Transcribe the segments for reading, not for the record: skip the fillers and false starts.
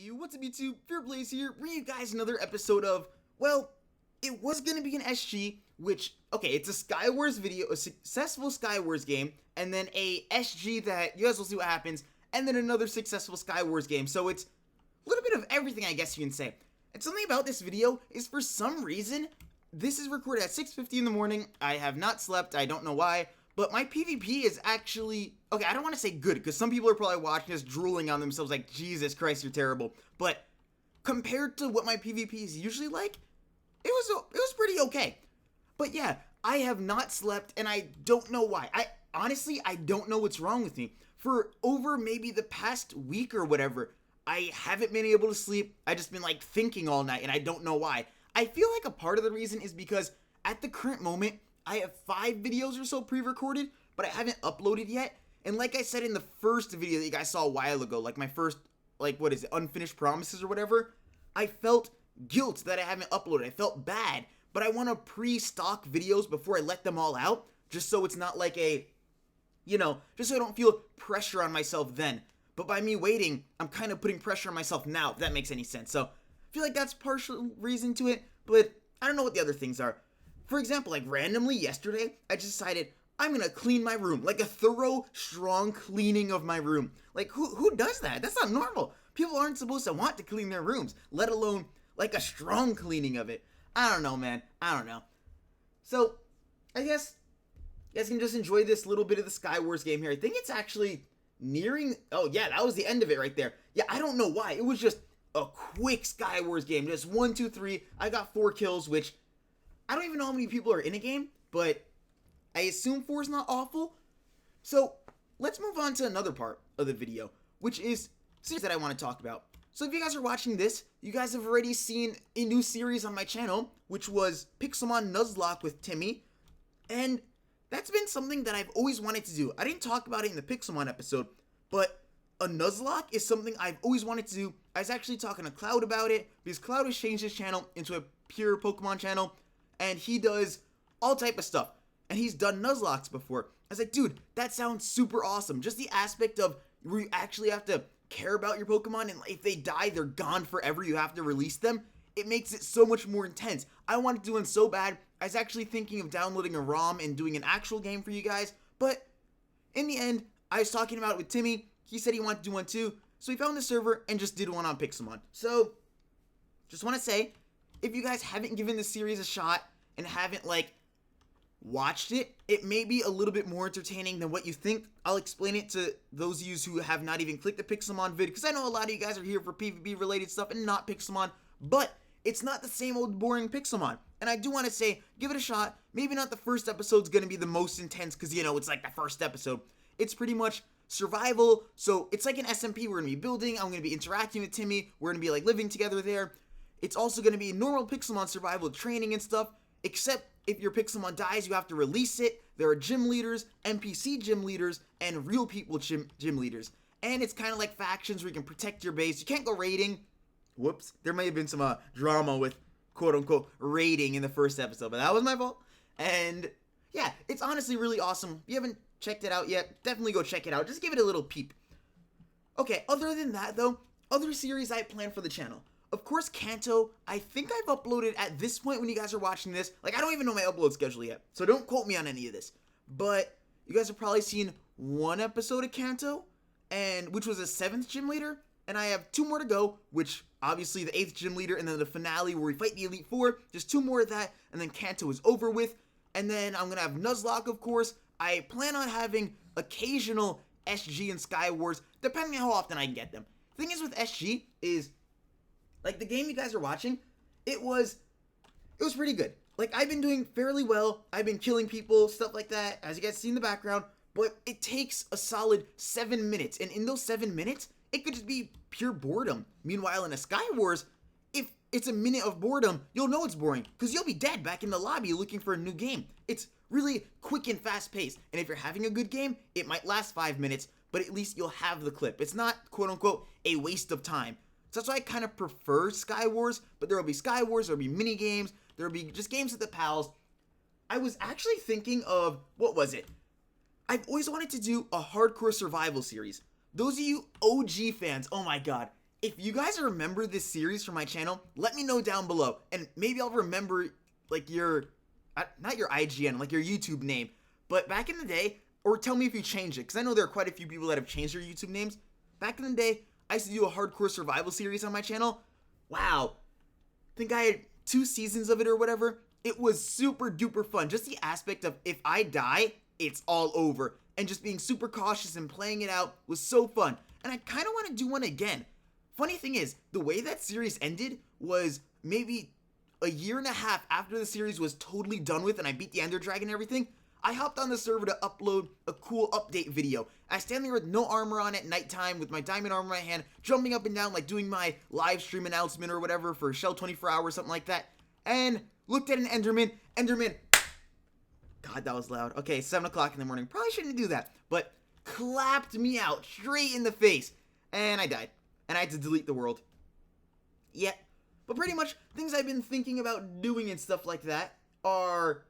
Hey, what's up YouTube? FearxBlaze here, bringing you guys another episode of, well, it was gonna be an SG, which, okay, it's a Skywars video, a successful Skywars game, and then a SG that you guys will see what happens, and then another successful Skywars game, so it's a little bit of everything, I guess you can say. And something about this video is, for some reason, this is recorded at 6:50 in the morning, I have not slept, I don't know why, but my PvP is actually, okay, I don't want to say good, because some people are probably watching this drooling on themselves like, Jesus Christ, you're terrible. But compared to what my PvP is usually like, it was pretty okay. But yeah, I have not slept, and I don't know why. Honestly, I don't know what's wrong with me. For over maybe the past week or whatever, I haven't been able to sleep. I just been like thinking all night, and I don't know why. I feel like a part of the reason is because at the current moment, I have 5 videos or so pre-recorded, but I haven't uploaded yet. And like I said in the first video that you guys saw a while ago, like my first, like, what is it, Unfinished Promises or whatever, I felt guilt that I haven't uploaded. I felt bad, but I want to pre-stock videos before I let them all out, just so it's not like a, you know, just so I don't feel pressure on myself then. But by me waiting, I'm kind of putting pressure on myself now, if that makes any sense. So I feel like that's partial reason to it, but I don't know what the other things are. For example, like randomly yesterday, I just decided I'm gonna clean my room, like a thorough, strong cleaning of my room. Like who does that? That's not normal. People aren't supposed to want to clean their rooms, let alone like a strong cleaning of it. I don't know, man. I don't know. So, I guess you guys can just enjoy this little bit of the Skywars game here. I think it's actually nearing, oh yeah, that was the end of it right there. Yeah, I don't know why. It was just a quick Skywars game. Just 1, 2, 3. I got 4 kills, which I don't even know how many people are in a game, but I assume 4 is not awful. So let's move on to another part of the video, which is series that I want to talk about. So if you guys are watching this, you guys have already seen a new series on my channel, which was Pixelmon Nuzlocke with Timmy, and that's been something that I've always wanted to do. I didn't talk about it in the Pixelmon episode, but a Nuzlocke is something I've always wanted to do. I was actually talking to Cloud about it, because Cloud has changed his channel into a pure Pokemon channel, and he does all type of stuff. And he's done Nuzlockes before. I was like, dude, that sounds super awesome. Just the aspect of where you actually have to care about your Pokemon, and if they die, they're gone forever. You have to release them. It makes it so much more intense. I wanted to do one so bad. I was actually thinking of downloading a ROM and doing an actual game for you guys. But in the end, I was talking about it with Timmy. He said he wanted to do one too. So we found the server and just did one on Pixelmon. So, just want to say, if you guys haven't given this series a shot and haven't, like, watched it, it may be a little bit more entertaining than what you think. I'll explain it to those of you who have not even clicked the Pixelmon vid, because I know a lot of you guys are here for PvP related stuff and not Pixelmon, but it's not the same old boring Pixelmon. And I do want to say, give it a shot. Maybe not the first episode's going to be the most intense, because, you know, it's like the first episode. It's pretty much survival, so it's like an SMP. We're going to be building, I'm going to be interacting with Timmy, we're going to be, like, living together there. It's also going to be normal Pixelmon survival training and stuff, except if your Pixelmon dies, you have to release it. There are gym leaders, NPC gym leaders, and real people gym leaders. And it's kind of like factions where you can protect your base. You can't go raiding. Whoops. There may have been some drama with quote-unquote raiding in the first episode, but that was my fault. And yeah, it's honestly really awesome. If you haven't checked it out yet, definitely go check it out. Just give it a little peep. Okay, other than that though, other series I planned for the channel. Of course, Kanto, I think I've uploaded at this point when you guys are watching this. Like, I don't even know my upload schedule yet, so don't quote me on any of this. But you guys have probably seen 1 episode of Kanto, and which was a 7th gym leader, and I have 2 more to go, which obviously the 8th gym leader, and then the finale where we fight the Elite Four. Just 2 more of that, and then Kanto is over with. And then I'm gonna have Nuzlocke, of course. I plan on having occasional SG and Skywars, depending on how often I can get them. The thing is with SG is, like, the game you guys are watching, it was pretty good. Like, I've been doing fairly well. I've been killing people, stuff like that, as you guys see in the background. But it takes a solid 7 minutes. And in those 7 minutes, it could just be pure boredom. Meanwhile, in a Skywars, if it's a minute of boredom, you'll know it's boring, because you'll be dead back in the lobby looking for a new game. It's really quick and fast paced. And if you're having a good game, it might last 5 minutes, but at least you'll have the clip. It's not, quote unquote, a waste of time. So that's why I kind of prefer Skywars, but there will be Skywars, there will be mini games, there will be just games with the pals. I was actually thinking of, what was it? I've always wanted to do a hardcore survival series. Those of you OG fans, oh my god, if you guys remember this series from my channel, let me know down below, and maybe I'll remember, like, your, not your IGN, like your YouTube name, but back in the day, or tell me if you changed it, because I know there are quite a few people that have changed their YouTube names. Back in the day, I used to do a hardcore survival series on my channel. Wow. I think I had 2 seasons of it or whatever. It was super duper fun. Just the aspect of if I die, it's all over. And just being super cautious and playing it out was so fun. And I kind of want to do one again. Funny thing is, the way that series ended was maybe a year and a half after the series was totally done with and I beat the Ender Dragon and everything. I hopped on the server to upload a cool update video. I stand there with no armor on at nighttime with my diamond armor in my hand, jumping up and down like doing my live stream announcement or whatever for Shell 24 hours, something like that, and looked at an Enderman. God, that was loud. Okay, 7 o'clock in the morning. Probably shouldn't do that, but clapped me out straight in the face, and I died, and I had to delete the world. Yeah, but pretty much things I've been thinking about doing and stuff like that are...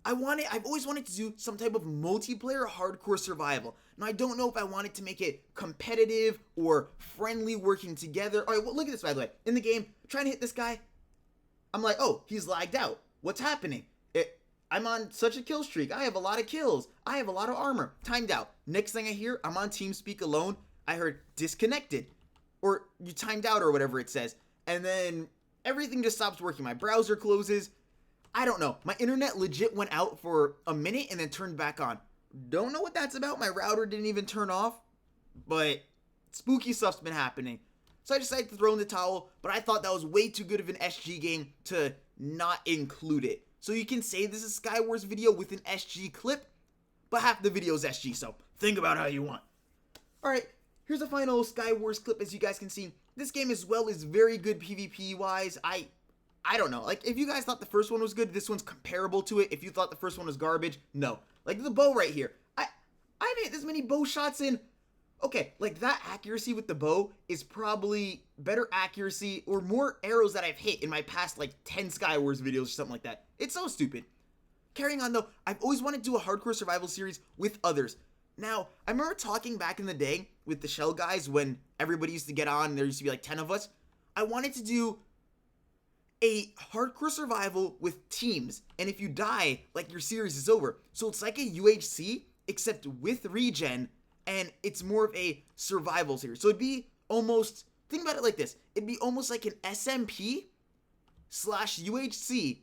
I've always wanted to do some type of multiplayer hardcore survival. Now, I don't know if I wanted to make it competitive or friendly working together. All right, well, look at this, by the way. In the game, trying to hit this guy, I'm like, oh, he's lagged out. What's happening? I'm on such a kill streak. I have a lot of kills. I have a lot of armor. Timed out. Next thing I hear, I'm on TeamSpeak alone. I heard disconnected. Or you timed out or whatever it says. And then everything just stops working. My browser closes. I don't know. My internet legit went out for a minute and then turned back on. Don't know what that's about. My router didn't even turn off. But spooky stuff's been happening. So I decided to throw in the towel. But I thought that was way too good of an SG game to not include it. So you can say this is Skywars video with an SG clip. But half the video is SG. So think about how you want. Alright. Here's a final Skywars clip. As you guys can see, this game as well is very good PvP wise. I don't know, like, if you guys thought the first one was good, this one's comparable to it. If you thought the first one was garbage, no. Like, the bow right here, I haven't hit this many bow shots in, okay, like, that accuracy with the bow is probably better accuracy or more arrows that I've hit in my past, like, 10 Skywars videos or something like that. It's so stupid. Carrying on, though, I've always wanted to do a hardcore survival series with others. Now, I remember talking back in the day with the Shell guys when everybody used to get on and there used to be, like, 10 of us. I wanted to do a hardcore survival with teams, and if you die, like, your series is over. So it's like a UHC, except with regen, and it's more of a survival series. So it'd be almost, think about it like this, it'd be almost like an SMP slash UHC,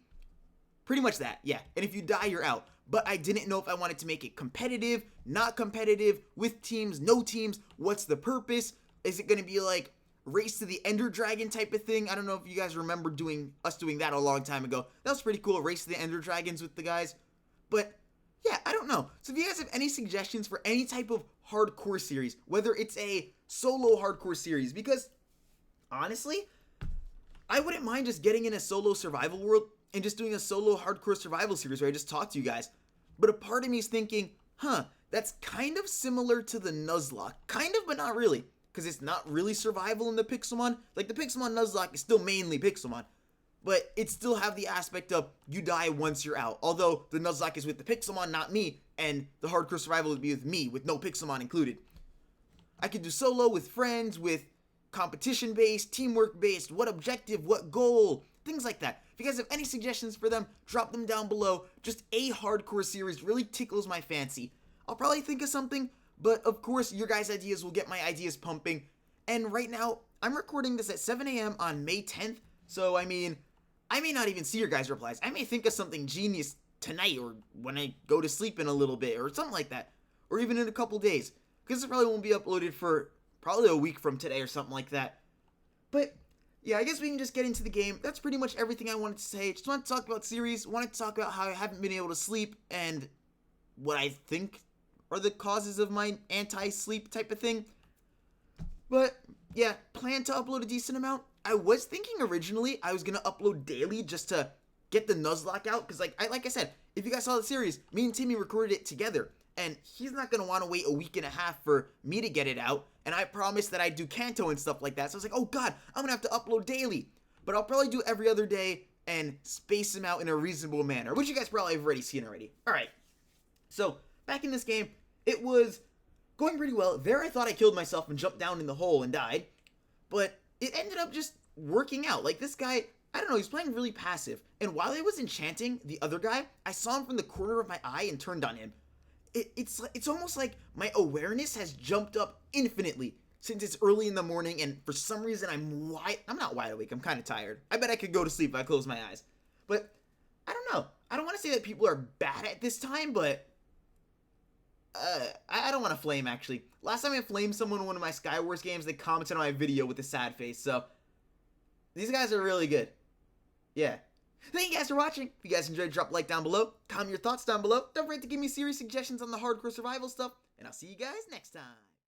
pretty much that, yeah, and if you die, you're out. But I didn't know if I wanted to make it competitive, not competitive, with teams, no teams, what's the purpose? Is it going to be like Race to the Ender Dragon type of thing? I don't know if you guys remember us doing that a long time ago. That was pretty cool, Race to the Ender Dragons with the guys. But yeah, I don't know. So if you guys have any suggestions for any type of hardcore series, whether it's a solo hardcore series, because honestly, I wouldn't mind just getting in a solo survival world and just doing a solo hardcore survival series where I just talk to you guys. But a part of me is thinking, that's kind of similar to the Nuzlocke. Kind of, but not really. Because it's not really survival in the Pixelmon. Like, the Pixelmon Nuzlocke is still mainly Pixelmon. But it still have the aspect of you die once you're out. Although the Nuzlocke is with the Pixelmon, not me. And the hardcore survival would be with me, with no Pixelmon included. I could do solo with friends, with competition-based, teamwork-based, what objective, what goal, things like that. If you guys have any suggestions for them, drop them down below. Just a hardcore series really tickles my fancy. I'll probably think of something. But, of course, your guys' ideas will get my ideas pumping. And right now, I'm recording this at 7 a.m. on May 10th. So, I mean, I may not even see your guys' replies. I may think of something genius tonight or when I go to sleep in a little bit or something like that. Or even in a couple days. Because it probably won't be uploaded for probably a week from today or something like that. But, yeah, I guess we can just get into the game. That's pretty much everything I wanted to say. Just wanted to talk about series. Wanted to talk about how I haven't been able to sleep and what I think are the causes of my anti-sleep type of thing. But, yeah, plan to upload a decent amount. I was thinking originally I was going to upload daily just to get the Nuzlocke out. Because, like I said, if you guys saw the series, me and Timmy recorded it together. And he's not going to want to wait a week and a half for me to get it out. And I promised that I'd do Kanto and stuff like that. So I was like, oh god, I'm going to have to upload daily. But I'll probably do every other day and space them out in a reasonable manner. Which you guys probably have already seen already. Alright. So, back in this game, it was going pretty well. There I thought I killed myself and jumped down in the hole and died. but it ended up just working out. Like, this guy, I don't know, he's playing really passive. And while I was enchanting the other guy, I saw him from the corner of my eye and turned on him. It's almost like my awareness has jumped up infinitely since it's early in the morning, and for some reason I'm not wide awake. I'm kind of tired. I bet I could go to sleep if I close my eyes. But I don't know. I don't want to say that people are bad at this time, but I don't want to flame, actually. Last time I flamed someone in one of my Skywars games, they commented on my video with a sad face, so these guys are really good. Yeah. Thank you guys for watching. If you guys enjoyed, drop a like down below. Comment your thoughts down below. Don't forget to give me serious suggestions on the hardcore survival stuff, and I'll see you guys next time.